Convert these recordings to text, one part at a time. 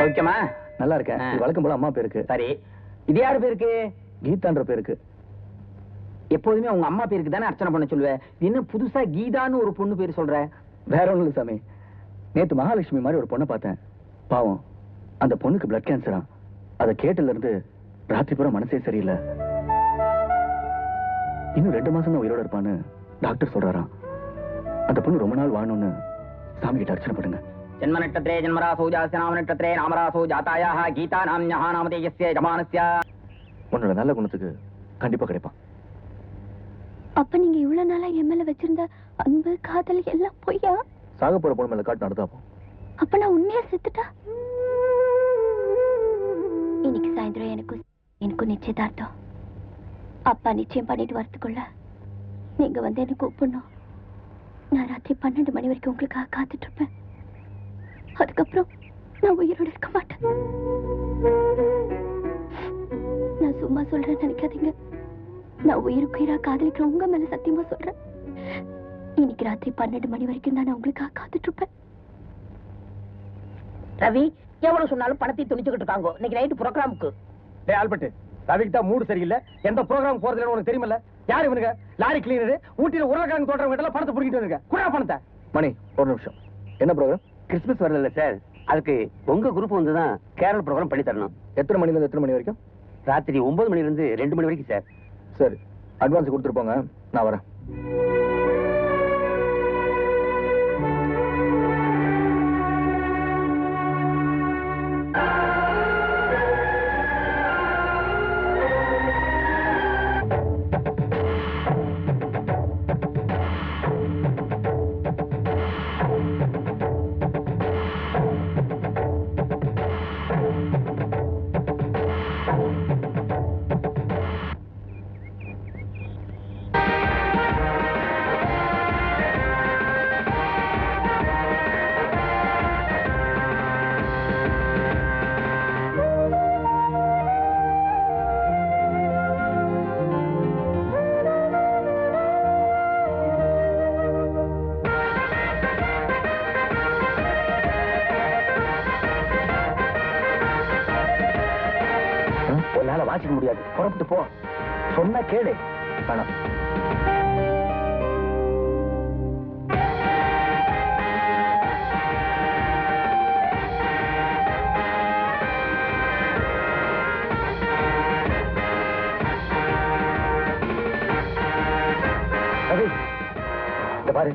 சௌக்கியமா? நல்லா இருக்கேன். வழக்கம் போல அம்மா பேருக்கு. சரி, இது யாரு பேருக்கு? கீதான்ற பேருக்கு. எப்போதுமே உங்க அம்மா பேருக்கு தானே அர்ச்சனை பண்ண சொல்லுவேன். இன்னும் புதுசா கீதான்னு ஒரு பொண்ணு பேர் சொல்ற? வேற ஒண்ணு இல்ல சாமி, நேத்து மகாலட்சுமி மாதிரி ஒரு பொண்ணை பார்த்தேன். பாவம், அந்த பொண்ணுக்கு பிளட் கேன்சரா. அதை கேட்டல இருந்து ராத்திரி பூரா மனசே சரியில்லை. இன்னும் 2 மாசம் தான் உயிரோட இருப்பான்னு டாக்டர் சொல்றாராம். அந்த பொண்ணு ரொம்ப நாள் வாழணும்னு சாமி கிட்ட அர்ச்சனை பண்ணுங்க. ஜன்ம நட்சத்திரே ஜன்மராசோ ஜாஸ்ய நாம நட்சத்திரே நாமராசோ ஜாதாயாஹ கீதா நாம்யஹ நாமதேயஸ்ய ஜமானஸ்ய. உன்னோட நல்ல குணத்துக்கு கண்டிப்பா கிடைப்பான். அப்ப நீங்க இவ்வளவு நாளா என் மேல வச்சிருந்த அன்பு காதல் எல்லாம் பொய்யா? சாக போற பொண்ணு மேல காட்டு நடந்தாப்போம். அப்ப நான் உண்மையா செத்துட்டா? இன்னைக்கு சாயந்தரம் எனக்கு நிச்சயதார்த்தம். அப்பா நிச்சயம் பண்ணிட்டு வரதுக்குள்ள நீங்க வந்து என்ன கூப்பிடணும். நான் ராத்திரி 12 மணி வரைக்கும் உங்களுக்காக காத்துட்டு இருப்பேன். அதுக்கப்புறம் நான் உயிரோடு இருக்க மாட்டேன். நான் சும்மா சொல்றேன் நினைக்காதீங்க. நான் உயிருக்குயிரா காதலிக்கிற உங்க மேல சத்தியமா சொல்றேன். இன்னைக்கு ராத்திரி 12 மணி வரைக்கும் தான் நான் உங்களுக்காக காத்துட்டு இருப்பேன். ரவி, எவ்வளவு சொன்னாலும் பணத்தை துணிச்சுக்கிட்டு இருக்காங்க. இன்னைக்கு நைட்டு ப்ரோக்ராமுக்கு. டேய் ஆல்பர்ட், ரவிக்கு தான் மூடு சரியில்லை. எந்த ப்ரோக்ராம் போறதுல உனக்கு தெரியுமல்ல? யார் இவனுங்க? லாரி கிளீனர், ஊட்டில உருளைக்கிழங்கு தோட்டறவங்க எல்லாம் பணத்தை புடிக்கிட்டு வந்துருக்க. குடா பணத்தை. மணி, ஒரு நிமிஷம். என்ன ப்ரோக்ராம்? கிறிஸ்துமஸ் வரல சார், அதுக்கு உங்க குரூப் வந்து தான் கேரள ப்ரோக்ராம் பண்ணி தரணும். எத்தனை மணில இருந்து எத்தனை மணி வரைக்கும்? ராத்திரி 9 மணில இருந்து 2 மணி வரைக்கும் சார். சரி, அட்வான்ஸ் கொடுத்துருப்போங்க, நான் வரேன். வாசிக்க முடியாது, புறப்பட்டு போ. சொன்ன கேளு. வேணாம். ரவி, இந்த பாரு,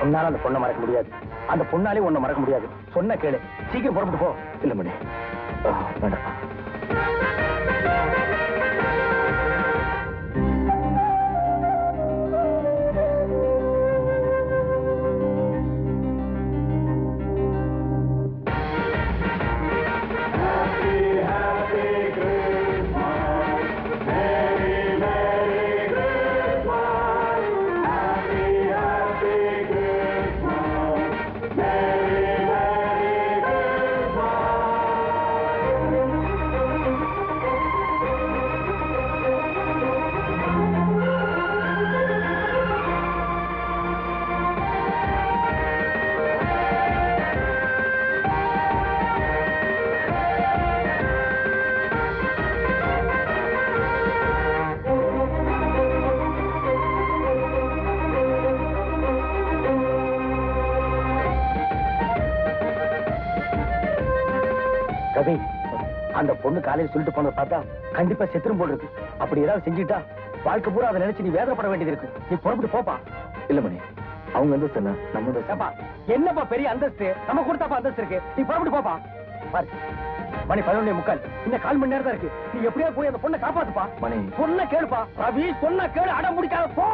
உன்னால அந்த பொண்ணை மறக்க முடியாது. அந்த பொண்ணாலே உன்னை மறக்க முடியாது. சொன்ன கேளு, சீக்கிரம் புறப்பட்டு போ. இல்ல மணி, வேண்டாம். ரவி, அந்த பொண்ணு காலையில் சொல்லிட்டு போனதை பார்த்தா கண்டிப்பா செத்துரும் போல் இருக்கு. அப்படி ஏதாவது செஞ்சுட்டா வாழ்க்கை பூரா அதை நினைச்சு நீ வேதனைப்பட வேண்டியது இருக்கு. நீ புறப்பட்டு போப்பா. இல்ல மணி, அவங்க அந்தஸ்து என்ன, நம்ம ஏப்பா, என்னப்பா பெரிய அந்தஸ்து? நம்ம கொடுத்தாப்பா அந்தஸ்து இருக்கு. நீ புறப்பட்டு போப்பா. பாரு, மணி 11:45. இன்னும் 1/4 மணி நேரம் தான் இருக்கு. நீ எப்படியா போய் அந்த பொண்ணை காப்பாத்துப்பா. மணி, சொன்ன கேளுப்பா. ரவி, சொன்ன கேளு, அடம் முடிக்காத போ.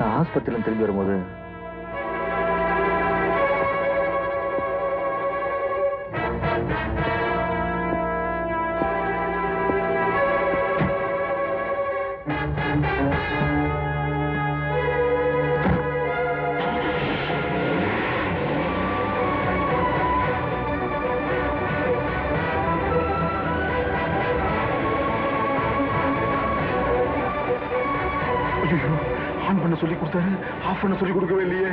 நான் ஆஸ்பத்திரியில திரும்பி வரும்போது ஆன் பண்ண சொல்லி கொடுத்தாரு, ஆஃப் பண்ண சொல்லி கொடுக்கவே இல்லையே.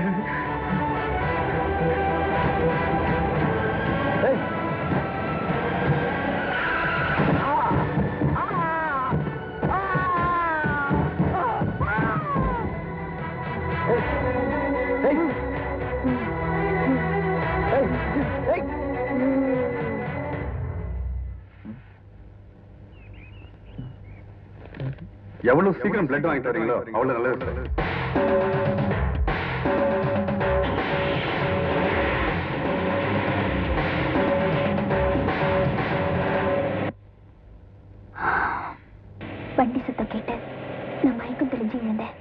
எவ்வளவு சீக்கிரம் பிளட் வாங்கிட்டு வரீங்களோ அவ்வளவு நல்லது. வண்டி சத்தம் கேட்டு நான் மயக்கம் தெரிஞ்சு விழுந்தேன்.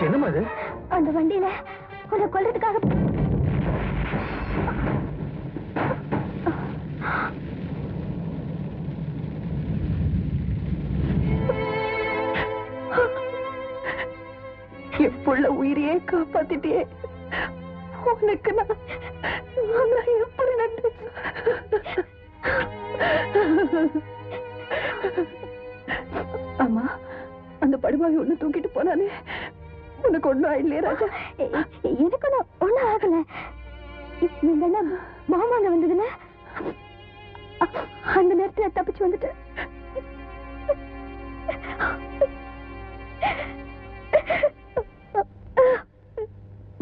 என்னமா அது? அந்த வண்டியில உன்னை கொல்றதுக்காக எப்புள்ள உயிரையே காப்பாத்திட்டே. உனக்கு நான் எப்படி நன்றி? ஆமா, அந்த படுபாவி ஒண்ணு தூக்கிட்டு போனானே, உனக்கு ஒண்ணும் இல்லையே ராஜா? எனக்கு ஒண்ணும் ஆகல. எங்க அண்ணா மாமாங்க வந்ததுல அந்த நேரத்துல தப்பிச்சு வந்துட்டு.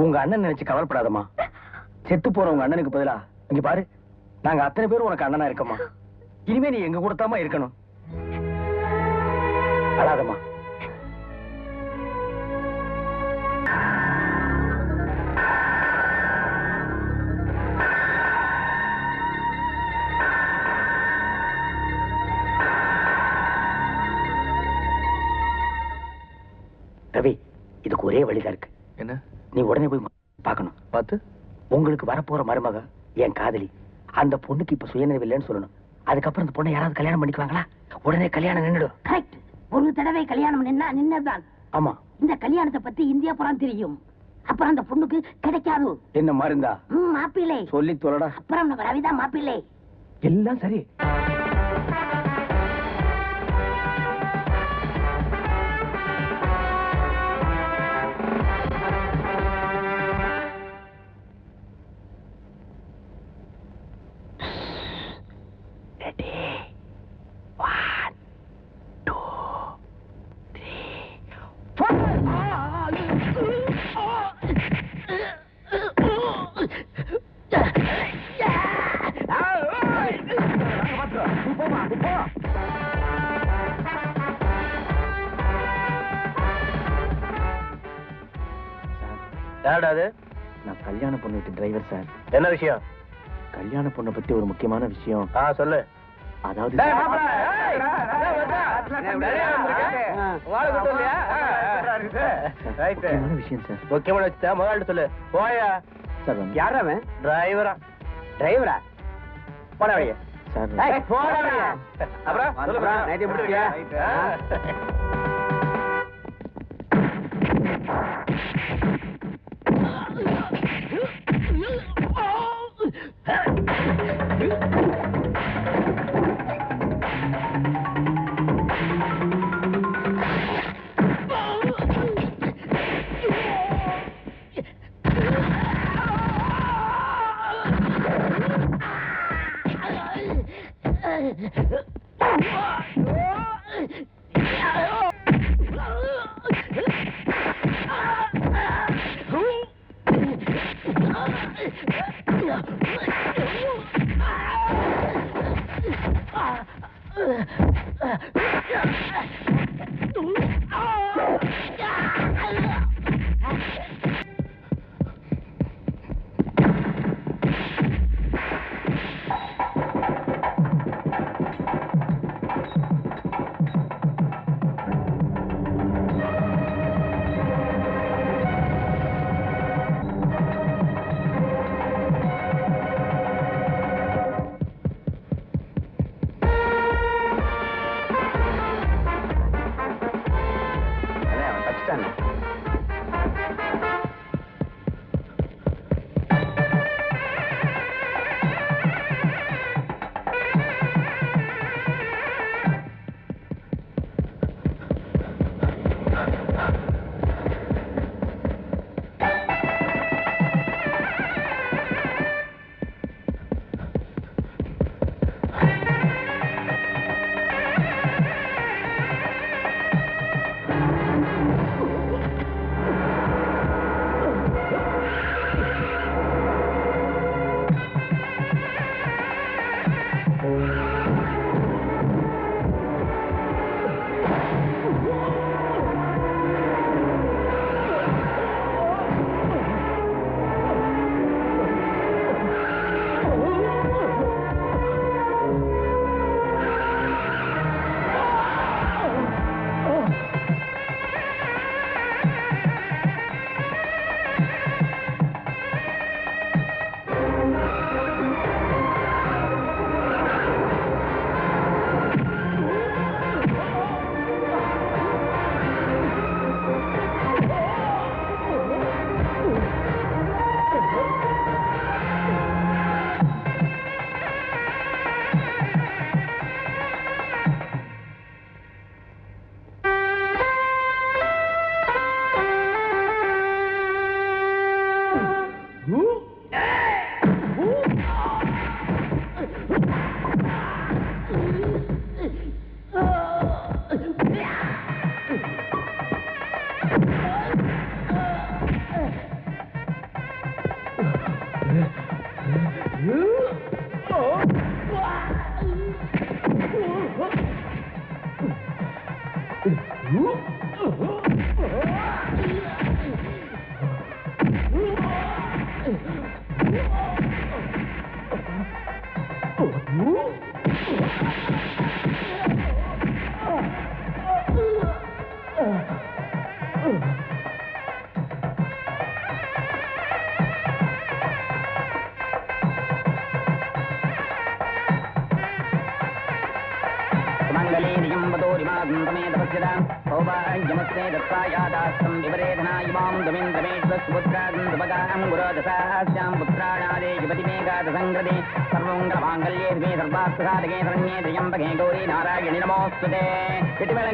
உங்க அண்ணன் நினைச்சு கவலைப்படாதம்மா. செத்து போற உங்க அண்ணனுக்கு பதிலா இங்க பாரு, நாங்க அத்தனை பேரும் உனக்கு அண்ணனா இருக்கோமா. இனிமே நீ எங்க கூடத்தாமா இருக்கணும். அழாதம்மா. ரவி, இதுக்கு ஒரே வழிதான் இருக்கு. என்ன? நீ உடனே போய் பார்க்கணும். பார்த்து உங்களுக்கு வரப்போற மருமக என் காதலி. அந்த பொண்ணுக்கு இப்ப சுயநினைவு இல்லைன்னு சொல்லணும். அதுக்கப்புறம் அந்த பொண்ணை யாராவது கல்யாணம் பண்ணிக்குவாங்களா? உடனே கல்யாணம் நின்னுடும். கரெக்ட். ஒரு தடவை கல்யாணம் நின்னதான். ஆமா, இந்த கல்யாணத்தை பத்தி இந்தியா புறம் தெரியும். அப்புறம் அந்த பொண்ணுக்கு கிடைக்காது. என்ன மருந்தா? மாப்பிள்ளை சொல்லி தொலைடா. அப்புறம் நம்ம ரவிதான் மாப்பிள்ளை. எல்லாம் சரி. நான் கல்யாண பொண்ணு வீட்டு டிரைவர் சார். என்ன விஷயம்? கல்யாண பொண்ணை பத்தி ஒரு முக்கியமான விஷயம். சொல்லு. அதாவது முக்கியமான விஷயம் சார். முக்கியமான வச்சுட்டா முதல்ல சொல்லு. போயா சார். யாரவன்? டிரைவரா? டிரைவரா? போட வைய சார். அப்புறம் சொல்லுங்க. நைட்டே முடிச்சியா? सर्वमङ्गलेरियं वदोरिमागं तमे तपस्यतां सौभाग्यमस्ते दत्तायादास्तं विपरेधना इमां दमेन्द्रमेश्वस्पुत्रां सुभगां गुरोदशास्यां पुत्राणादे युवतिमेघादसङ्कृते सर्वमङ्गलमाङ्गल्ये मे सर्वार्थसाधके शरण्ये त्र्यम्बके गौरी नारायणि नमोऽस्तुते गट्टिमेळ